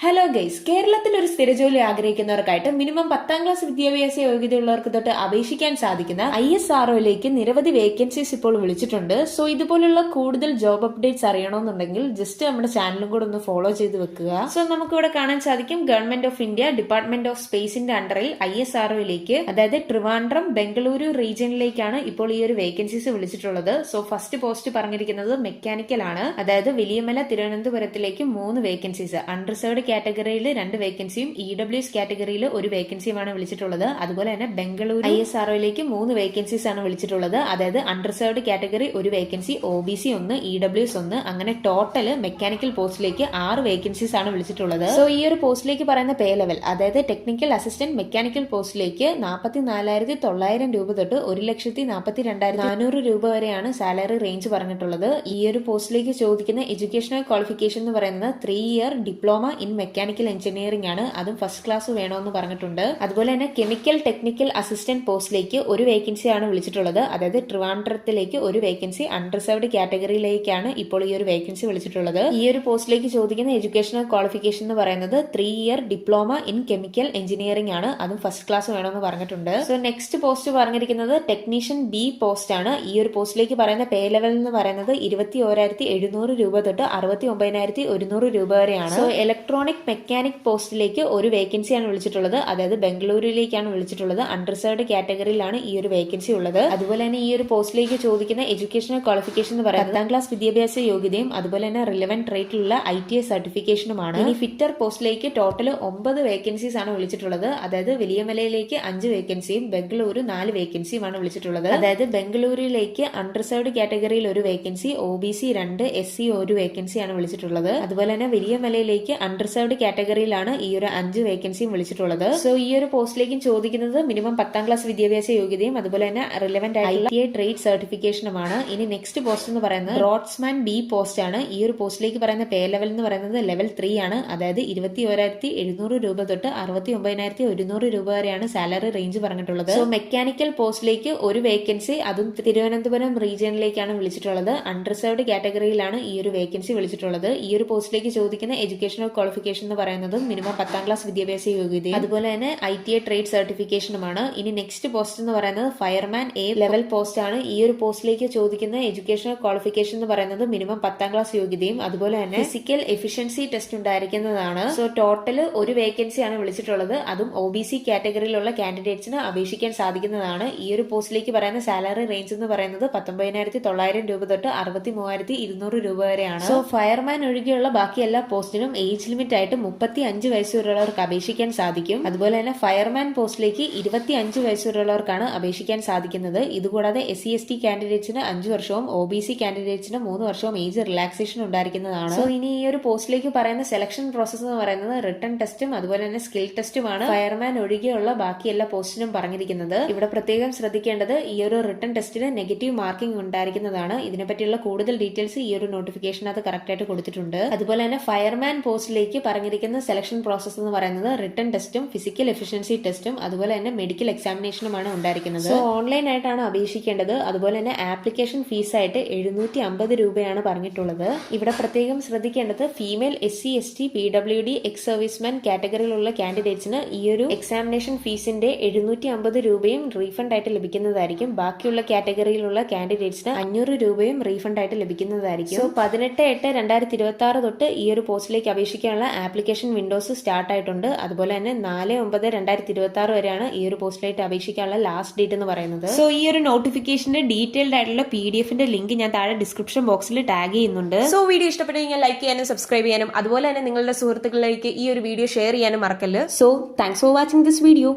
Hello guys, കേരളത്തിൽ ഒരു സ്ഥിരജോലി ആഗ്രഹിക്കുന്നവർക്കായിട്ട് minimum 10ാം class വിദ്യാഭ്യാസ യോഗ്യതയുള്ളവർക്ക് തൊട്ട് അപേക്ഷിക്കാൻ സാധിക്കുന്ന ISROയിലേക്ക് നിരവധി വേക്കൻസീസ് ഇപ്പോൾ വിളിച്ചിട്ടുണ്ട്. സോ ഇതുപോലുള്ള കൂടുതൽ ജോബ് അപ്ഡേറ്റ്സ് അറിയണമെന്നുണ്ടെങ്കിൽ ജസ്റ്റ് നമ്മുടെ ചാനലും കൂടെ ഒന്ന് ഫോളോ ചെയ്ത് വെക്കുക. സോ നമുക്കിവിടെ കാണാൻ സാധിക്കും, government of India department of സ്പേസിന്റെ അണ്ടറിൽ ISROയിലേക്ക്, അതായത് ട്രിവാൻഡ്രം ബംഗളൂരു റീജിയനിലേക്കാണ് ഇപ്പോൾ ഈ ഒരു വേക്കൻസീസ് വിളിച്ചിട്ടുള്ളത്. സോ ഫസ്റ്റ് പോസ്റ്റ് പറഞ്ഞിരിക്കുന്നത് മെക്കാനിക്കൽ ആണ്, അതായത് വലിയമല തിരുവനന്തപുരത്തിലേക്ക് 3 വേക്കൻസീസ്, അൺറിസർവ്ഡ് കാറ്റഗറിയിൽ 2 വേക്കൻസിയും EWS കാറ്റഗറിയിൽ 1 വേക്കൻസിയുമാണ് വിളിച്ചിട്ടുള്ളത്. അതുപോലെ തന്നെ ബംഗളൂരു ISROയിലേക്ക് 3 വേക്കൻസീസ് ആണ് വിളിച്ചിട്ടുള്ളത്, അതായത് unreserved category 1 vacancy, OBC 1, EWS 1, അങ്ങനെ ടോട്ടൽ മെക്കാനിക്കൽ പോസ്റ്റിലേക്ക് 6 വേക്കൻസീസ് ആണ് വിളിച്ചിട്ടുള്ളത്. സോ ഈ ഒരു പോസ്റ്റിലേക്ക് പറയുന്ന പേ ലെവൽ, അതായത് ടെക്നിക്കൽ അസിസ്റ്റന്റ് മെക്കാനിക്കൽ പോസ്റ്റിലേക്ക് 44,900 രൂപ തൊട്ട് 1,42,400 രൂപ വരെയാണ് സാലറി റേഞ്ച് പറഞ്ഞിട്ടുള്ളത്. ഈ ഒരു പോസ്റ്റിലേക്ക് ചോദിക്കുന്ന എഡ്യൂക്കേഷണൽ ക്വാളിഫിക്കേഷൻ എന്ന് പറയുന്നത് 3 year diploma in mechanical engineering ആണ്, അതും ഫസ്റ്റ് ക്ലാസ് വേണമെന്ന് പറഞ്ഞിട്ടുണ്ട്. അതുപോലെ തന്നെ കെമിക്കൽ ടെക്നിക്കൽ അസിസ്റ്റന്റ് പോസ്റ്റിലേക്ക് 1 വേക്കൻസി ആണ് വിളിച്ചിട്ടുള്ളത്, അതായത് ട്രിവാൻഡ്രത്തിലേക്ക് 1 വേക്കൻസി, അൺറിസർവ്ഡ് കാറ്റഗറിയിലേക്കാണ് ഇപ്പോൾ ഈ ഒരു വേക്കൻസി വിളിച്ചിട്ടുള്ളത്. ഈ ഒരു പോസ്റ്റിലേക്ക് ചോദിക്കുന്ന എഡ്യൂക്കേഷണൽ ക്വാളിഫിക്കേഷൻ എന്ന് പറയുന്നത് 3 year diploma in chemical engineering ആണ്, അതും ഫസ്റ്റ് ക്ലാസ് വേണമെന്ന് പറഞ്ഞിട്ടുണ്ട്. സോ നെക്സ്റ്റ് പോസ്റ്റ് പറഞ്ഞിരിക്കുന്നത് ടെക്നീഷ്യൻ B പോസ്റ്റ് ആണ്. ഈ ഒരു പോസ്റ്റിലേക്ക് പറയുന്ന പേ ലെവൽ എന്ന് പറയുന്നത് 21,700 രൂപ തൊട്ട് 69,100 രൂപ വരെയാണ്. സോ ഇലക്ട്രോണിക് മെക്കാനിക് പോസ്റ്റിലേക്ക് 1 വേക്കൻസിയാണ് വിളിച്ചിട്ടുള്ളത്, അതായത് ബംഗളൂരുവിലേക്കാണ് വിളിച്ചിട്ടുള്ളത്. അൺറിസർവ്ഡ് കാറ്റഗറിയിലാണ് ഈ ഒരു വേക്കൻസി ഉള്ളത്. അതുപോലെ തന്നെ ഈ ഒരു പോസ്റ്റിലേക്ക് ചോദിക്കുന്ന എഡ്യൂക്കേഷണൽ ക്വാളിഫിക്കേഷൻ എന്ന് പറയുന്നത് 10ാം ക്ലാസ് വിദ്യാഭ്യാസ യോഗ്യതയും അതുപോലെ തന്നെ റിലവന്റ് ട്രേറ്റിലുള്ള ITI സർട്ടിഫിക്കേഷനുമാണ്. ഇനി ഫിറ്റർ പോസ്റ്റിലേക്ക് ടോട്ടൽ 9 വേക്കൻസീസ് ആണ് വിളിച്ചിട്ടുള്ളത്, അതായത് വലിയമലയിലേക്ക് 5 വേക്കൻസിയും ബംഗളൂരു 4 വേക്കൻസിയുമാണ് വിളിച്ചിട്ടുള്ളത്. അതായത് ബംഗളൂരുവിലേക്ക് അൺറിസർവ്ഡ് കാറ്റഗറിയിൽ 1 വേക്കൻസി, OBC 2, SC 1 വേക്കൻസിയാണ് വിളിച്ചിട്ടുള്ളത്. അതുപോലെ തന്നെ വലിയമലയിലേക്ക് അൺറിസർവ്ഡ് കാറ്റഗറിയിലാണ് ഈ ഒരു 5 വേക്കൻസിയും വിളിച്ചിട്ടുള്ളത്. സോ ഈ ഒരു പോസ്റ്റിലേക്കും ചോദിക്കുന്നത് മിനിമം 10ാം ക്ലാസ് വിദ്യാഭ്യാസ യോഗ്യതയും അതുപോലെ തന്നെ റിലവന്റ് ITI ട്രേഡ് സർട്ടിഫിക്കേഷനുമാണ്. ഇനി നെക്സ്റ്റ് പോസ്റ്റ് എന്ന് പറയുന്നത് റോഡ്സ്മാൻ B പോസ്റ്റ് ആണ്. ഈ ഒരു പോസ്റ്റിലേക്ക് പറയുന്ന പേ ലെവൽ എന്ന് പറയുന്നത് ലെവൽ 3 ആണ്, അതായത് 21,700 രൂപ തൊട്ട് 69,100 രൂപ വരെയാണ് സാലറി റേഞ്ച് പറഞ്ഞിട്ടുള്ളത്. സോ മെക്കാനിക്കൽ പോസ്റ്റിലേക്ക് 1 വേക്കൻസി, അതും തിരുവനന്തപുരം റീജിയനിലേക്കാണ് വിളിച്ചിട്ടുള്ളത്. അൺറിസർവ്ഡ് കാറ്റഗറിയിലാണ് ഈ ഒരു വേക്കൻസി വിളിച്ചിട്ടുള്ളത്. ഈ ഒരു പോസ്റ്റിലേക്ക് ചോദിക്കുന്ന എഡ്യൂക്കേഷണൽ ക്വാളിഫിക്കേഷൻ എന്ന് പറയുന്നതും മിനിമം 10ാം ക്ലാസ് വിദ്യാഭ്യാസ യോഗ്യതയും അതുപോലെ തന്നെ ITI ട്രേഡ് സർട്ടിഫിക്കേഷനുമാണ്. ഇനി നെക്സ്റ്റ് പോസ്റ്റ് എന്ന് പറയുന്നത് ഫയർമാൻ A ലെവൽ പോസ്റ്റ് ആണ്. ഈ ഒരു പോസ്റ്റിലേക്ക് ചോദിക്കുന്ന എഡ്യൂക്കേഷണൽ ക്വാളിഫിക്കേഷൻ എന്ന് പറയുന്നത് മിനിമം 10ാം ക്ലാസ് യോഗ്യതയും അതുപോലെ തന്നെ ഫിസിക്കൽ എഫിഷ്യൻസി ടെസ്റ്റ് ഉണ്ടായിരിക്കുന്നതാണ്. സോ ടോട്ടൽ 1 വേക്കൻസി ആണ് വിളിച്ചിട്ടുള്ളത്, അതും OBC കാറ്റഗറിയിലുള്ള കാൻഡിഡേറ്റ്സിന് അപേക്ഷിക്കാൻ സാധിക്കുന്നതാണ്. ഈ ഒരു പോസ്റ്റിലേക്ക് പറയുന്ന സാലറി റേഞ്ച് എന്ന് പറയുന്നത് 19,900 രൂപ തൊട്ട് 63,200 രൂപ വരെയാണ്. സോ ഫയർമാൻ ഒഴികെയുള്ള ബാക്കി എല്ലാ പോസ്റ്റിനും ഏജ് ലിമിറ്റ് ആയിട്ട് 35 വയസ്സ് വരെയുള്ളവർക്ക് അപേക്ഷിക്കാൻ സാധിക്കും. അതുപോലെ തന്നെ ഫയർമാൻ പോസ്റ്റിലേക്ക് 25 വയസ്സ് വരെയുള്ളവർക്കാണ് അപേക്ഷിക്കാൻ സാധിക്കുന്നത്. ഇതുകൂടാതെ SC ST കാൻഡിഡേറ്റ്സിന് 5 വർഷവും OBC കാൻഡിഡേറ്റ്സിന് 3 വർഷവും ഏജ് റിലാക്സേഷൻ ഉണ്ടായിരിക്കുന്നതാണ്. സോ ഇനി ഈ ഒരു പോസ്റ്റിലേക്ക് പറയുന്ന സെലക്ഷൻ പ്രോസസ് എന്ന് പറയുന്നത് റിട്ടൺ ടെസ്റ്റും അതുപോലെ തന്നെ സ്കിൽ ടെസ്റ്റുമാണ് ഫയർമാൻ ഒഴികെയുള്ള ബാക്കി എല്ലാ പോസ്റ്റിനും പറഞ്ഞിരിക്കുന്നത്. ഇവിടെ പ്രത്യേകം ശ്രദ്ധിക്കേണ്ടത്, ഈ ഒരു റിട്ടൺ ടെസ്റ്റിന് നെഗറ്റീവ് മാർക്കിംഗ് ഉണ്ടായിരിക്കുന്നതാണ്. ഇതിനെപ്പറ്റിയുള്ള കൂടുതൽ ഡീറ്റെയിൽസ് ഈ ഒരു നോട്ടിഫിക്കേഷനകത്ത് കറക്റ്റ് ആയിട്ട് കൊടുത്തിട്ടുണ്ട്. അതുപോലെ തന്നെ ഫയർമാൻ പോസ്റ്റിലേക്ക് പറഞ്ഞിരിക്കുന്ന സെലക്ഷൻ പ്രോസസ് എന്ന് പറയുന്നത് റിട്ടൺ ടെസ്റ്റും ഫിസിക്കൽ എഫിഷ്യൻസി ടെസ്റ്റും അതുപോലെ തന്നെ മെഡിക്കൽ എക്സാമിനേഷനുമാണ് ഉണ്ടായിരിക്കുന്നത്. സോ ഓൺലൈൻ ആയിട്ടാണ് അപേക്ഷിക്കേണ്ടത്. അതുപോലെ തന്നെ ആപ്ലിക്കേഷൻ ഫീസ് ആയിട്ട് 750 രൂപയാണ് പറഞ്ഞിട്ടുള്ളത്. ഇവിടെ പ്രത്യേകം ശ്രദ്ധിക്കേണ്ടത്, female SC ST PWD ex serviceman കാറ്റഗറിയിലുള്ള കാൻഡിഡേറ്റ്സിന് ഈ ഒരു എക്സാമിനേഷൻ ഫീസിന്റെ 750 രൂപയും റീഫണ്ട് ആയിട്ട് ലഭിക്കുന്നതായിരിക്കും. ബാക്കിയുള്ള കാറ്റഗറിയിലുള്ള കാൻഡിഡേറ്റ്സിന് 500 രൂപയും റീഫണ്ട് ആയിട്ട് ലഭിക്കുന്നതായിരിക്കും. സോ 18/8/2026 തൊട്ട് ഈ ഒരു പോസ്റ്റിലേക്ക് അപേക്ഷിക്കാനുള്ള ആപ്ലിക്കേഷൻ വിൻഡോസ് സ്റ്റാർട്ട് ആയിട്ടുണ്ട്. അതുപോലെ തന്നെ 4/9/2026 വരെയാണ് ഈ ഒരു പോസ്റ്റിലേക്ക് അപേക്ഷിക്കാനുള്ള ലാസ്റ്റ് ഡേറ്റ് എന്ന് പറയുന്നത്. സോ ഈ ഒരു നോട്ടിഫിക്കേഷന്റെ ഡീറ്റെയിൽഡ് ആയിട്ടുള്ള PDF-ന്റെ ലിങ്ക് ഞാൻ താഴെ ഡിസ്ക്രിപ്ഷൻ ബോക്സിൽ ടാഗ് ചെയ്യുന്നുണ്ട്. സോ വീഡിയോ ഇഷ്ടപ്പെട്ടെങ്കിൽ ലൈക്ക് ചെയ്യാനും സബ്സ്ക്രൈബ് ചെയ്യാനും അതുപോലെ തന്നെ നിങ്ങളുടെ സുഹൃത്തുക്കളിലേക്ക് ഈ ഒരു വീഡിയോ ഷെയർ ചെയ്യാനും മറക്കല്ല്. So thanks for watching this video.